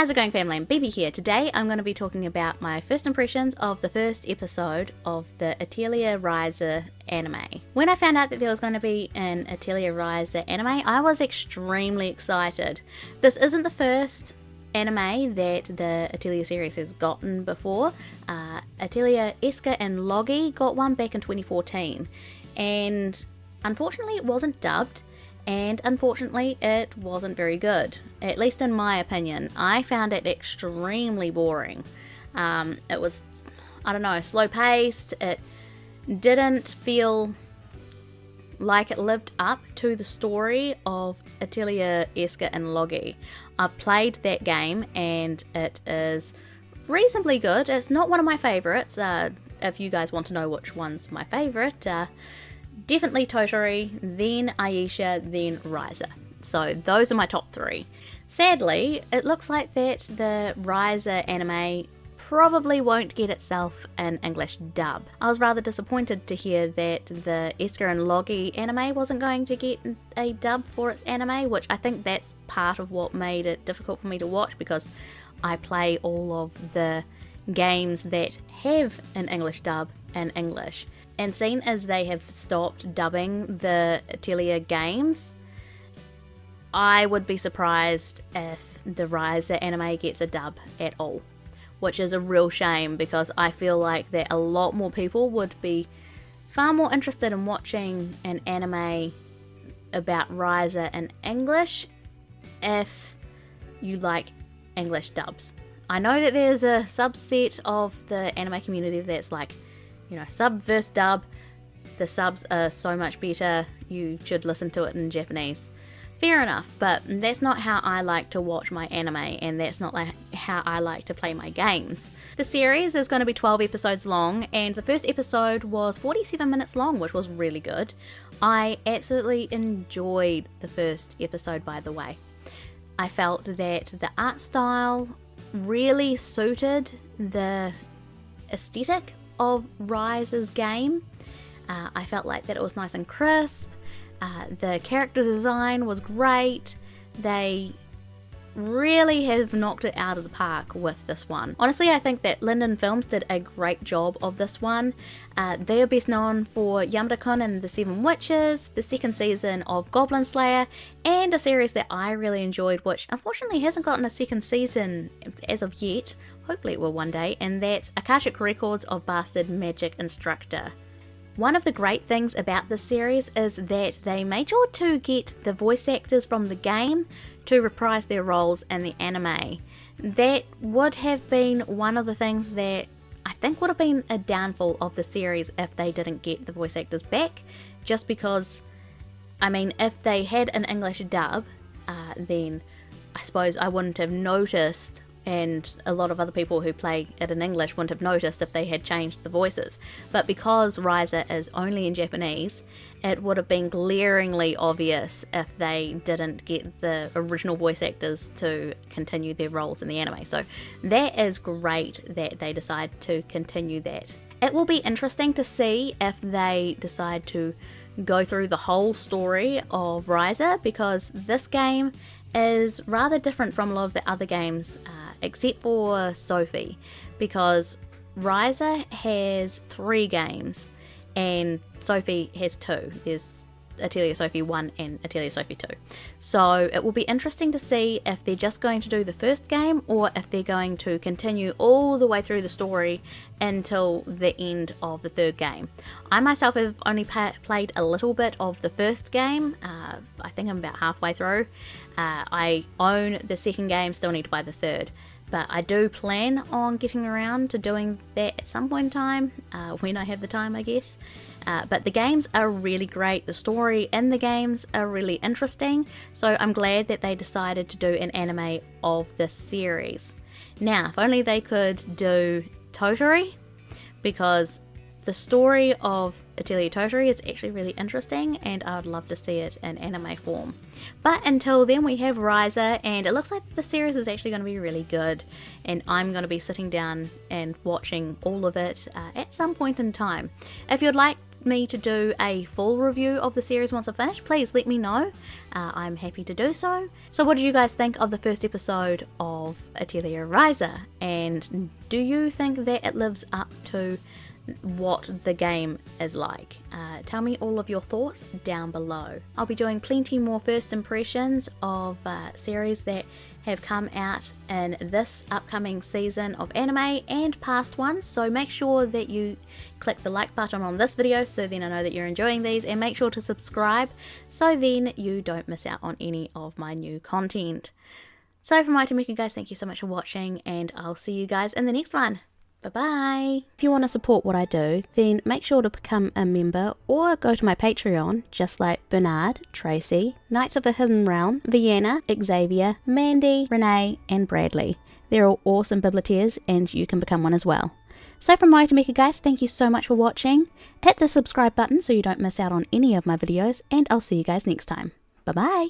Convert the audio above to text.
How's it going, family? I'm Bibi here. Today I'm going to be talking about my first impressions of the first episode of the Atelier Ryza anime. When I found out that there was going to be an Atelier Ryza anime, I was extremely excited. This isn't the first anime that the Atelier series has gotten before. Atelier Esker and Logi got one back in 2014, and unfortunately it wasn't dubbed. And unfortunately it wasn't very good, at least in my opinion. I found it extremely boring. It was, I don't know, slow paced. It didn't feel like it lived up to the story of Atelier Esker and Logi. I played that game and it is reasonably good. It's not one of my favourites. If you guys want to know which one's my favourite, definitely Toturi, then Aisha, then Ryza. So those are my top three. Sadly, it looks like that the Ryza anime probably won't get itself an English dub. I was rather disappointed to hear that the Esker and Logi anime wasn't going to get a dub for its anime, which I think that's part of what made it difficult for me to watch, because I play all of the games that have an English dub in English. And seeing as they have stopped dubbing the Atelier games, I would be surprised if the Ryza anime gets a dub at all. Which is a real shame, because I feel like that a lot more people would be far more interested in watching an anime about Ryza in English if you like English dubs. I know that there's a subset of the anime community that's like, you know, sub versus dub, the subs are so much better, you should listen to it in Japanese. Fair enough, but that's not how I like to watch my anime, and that's not like how I like to play my games. The series is going to be 12 episodes long, and the first episode was 47 minutes long, which was really good. I absolutely enjoyed the first episode, by the way. I felt that the art style really suited the aesthetic of Ryza's game. I felt like that it was nice and crisp. The character design was great. They really have knocked it out of the park with this one. Honestly, I think that Linden Films did a great job of this one. They are best known for Yamada-kun and the Seven Witches, the second season of Goblin Slayer, and a series that I really enjoyed, which unfortunately hasn't gotten a second season as of yet. Hopefully it will one day, and that's Akashic Records of Bastard Magic Instructor. One of the great things about this series is that they made sure to get the voice actors from the game to reprise their roles in the anime. That would have been one of the things that I think would have been a downfall of the series if they didn't get the voice actors back, just because, I mean, if they had an English dub, then I suppose I wouldn't have noticed, and a lot of other people who play it in English wouldn't have noticed if they had changed the voices. But because Ryza is only in Japanese, it would have been glaringly obvious if they didn't get the original voice actors to continue their roles in the anime. So that is great that they decide to continue that. It will be interesting to see if they decide to go through the whole story of Ryza, because this game is rather different from a lot of the other games, except for Sophie, because Ryza has 3 games and Sophie has 2. There's Atelier Sophie 1 and Atelier Sophie 2. So it will be interesting to see if they're just going to do the first game, or if they're going to continue all the way through the story until the end of the 3rd game. I myself have only played a little bit of the first game. I think I'm about halfway through. I own the 2nd game, still need to buy the 3rd. But I do plan on getting around to doing that at some point in time, when I have the time, I guess. But the games are really great. The story in the games are really interesting. So I'm glad that they decided to do an anime of this series. Now, if only they could do Toturi, because the story of Atelier Toturi is actually really interesting, and I would love to see it in anime form. But until then, we have Ryza, and it looks like the series is actually going to be really good, and I'm going to be sitting down and watching all of it at some point in time. If you'd like me to do a full review of the series once I finish, please let me know. I'm happy to do so. So what did you guys think of the first episode of Atelier Ryza? And do you think that it lives up to what the game is like? Tell me all of your thoughts down below. I'll be doing plenty more first impressions of series that have come out in this upcoming season of anime and past ones, so make sure that you click the like button on this video so then I know that you're enjoying these, and make sure to subscribe so then you don't miss out on any of my new content. So from my Tamika guys, thank you so much for watching, and I'll see you guys in the next one. Bye-bye. If you want to support what I do, then make sure to become a member or go to my Patreon, just like Bernard, Tracy, Knights of the Hidden Realm, Vienna, Xavier, Mandy, Renee, and Bradley. They're all awesome biblioteers, and you can become one as well. So from my Tamika guys, thank you so much for watching. Hit the subscribe button so you don't miss out on any of my videos, and I'll see you guys next time. Bye-bye.